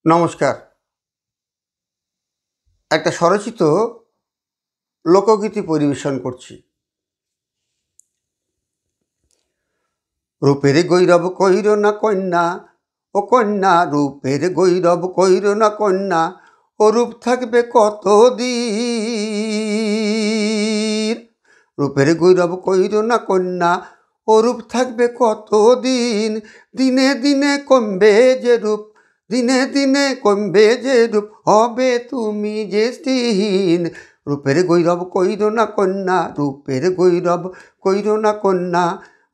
নমস্কার। একটা স্বরচিত লোকগীতি পরিবেশন করছি। রূপের গৈরব কইর না কন্যা, ও কন্যা রূপের গৈরব কইর না কন্যা, ও রূপ থাকবে কতদিন। রূপের গৈরব কইর না কন্যা, ও রূপ থাকবে কতদিন। দিনে দিনে কমবে যে রূপ, দিনে দিনে কমবে যে রূপ, হবে তুমি যে স্ত্রীহীন। রূপের গৈরব কইর না কন্যা, রূপের গৈরব কইর না কন্যা,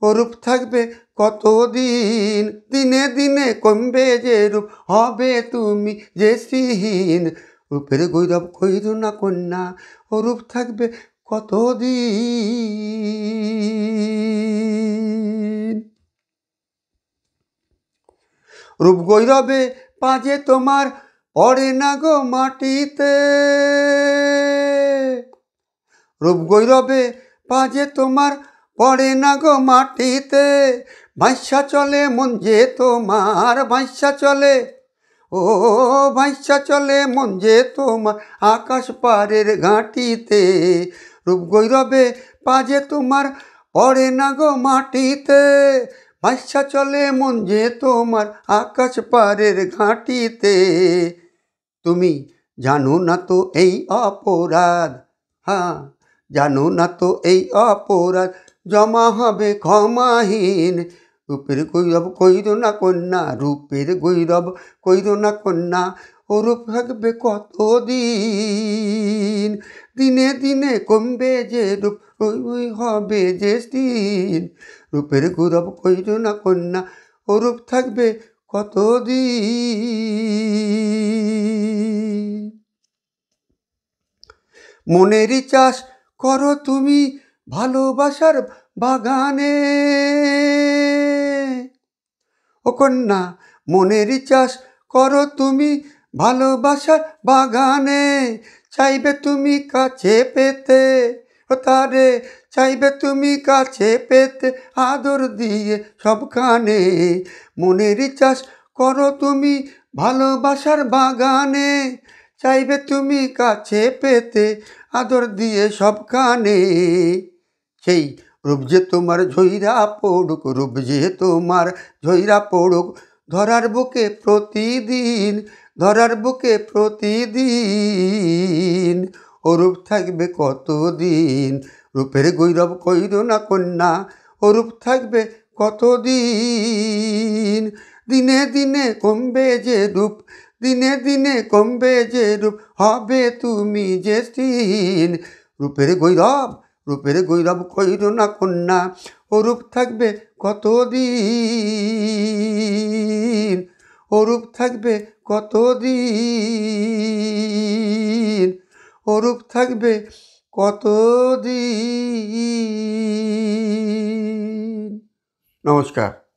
ও রূপ থাকবে কতদিন। দিনে দিনে কমবে যে রূপ, হবে তুমি যে স্ত্রীহীন। রূপের গৈরব কইর না কন্যা, ও রূপ থাকবে কতদিন। রূপ গৈরবে পাজে তোমার পড়ে না গো মাটিতে। রূপ গৈরবে পাজে তোমার পড়ে না গো মাটিতে। ভাইসা চলে মন যে তোমার, ভাইসা চলে, ও ভাইসা চলে মন যে তোমার আকাশ পারের ঘাটিতে। রূপ গৈরবে পাজে তোমার পড়ে না গো মাটিতে। ভাইসা চলে মন যে তোমার আকাশ পারের ঘাটিতে। তুমি জানো না তো এই অপরাধ, হ্যাঁ জানো না তো এই অপরাধ, জমা হবে ক্ষমাহীন। রূপের গৈরব কইর না কন্যা, রূপের গৈরব কইর না কন্যা, ও রূপ থাকবে কতদিন। দিনে দিনে কমবে যে রূপ, ওই হবে যে দিন। রূপের গৈরব কইর না কন্যা, ও রূপ থাকবে কতদিন। মনেরই চাষ করো তুমি ভালোবাসার বাগানে, ও কন্যা মনেরই চাষ করো তুমি ভালোবাসার বাগানে। চাইবে তুমি কাছে পেতে, ও তারে চাইবে তুমি কাছে পেতে, আদর দিয়ে সবখানে। মনেরই চাষ করো তুমি ভালোবাসার বাগানে। চাইবে তুমি কাছে পেতে, আদর দিয়ে সবখানে। সেই রূপ যে তোমার ঝইরা পড়ুক, রূপ যে তোমার ঝইরা পড়ুক, ধরার বুকে প্রতিদিন, ধরার বুকে প্রতিদিন। ও রূপ থাকবে কতদিন। রূপের গৈরব কইর না কন্যা, ও রূপ থাকবে কতদিন। দিনে দিনে কমবে যে রূপ, দিনে দিনে কমবে যে রূপ, হবে তুমি যে স্ত্রীহীন। রূপের গৈরব, রূপের গৈরব কইর না কন্যা, ও রূপ থাকবে কতদিন। ও রূপ থাকবে কতদিন, ও রূপ থাকবে কতদিন। নমস্কার।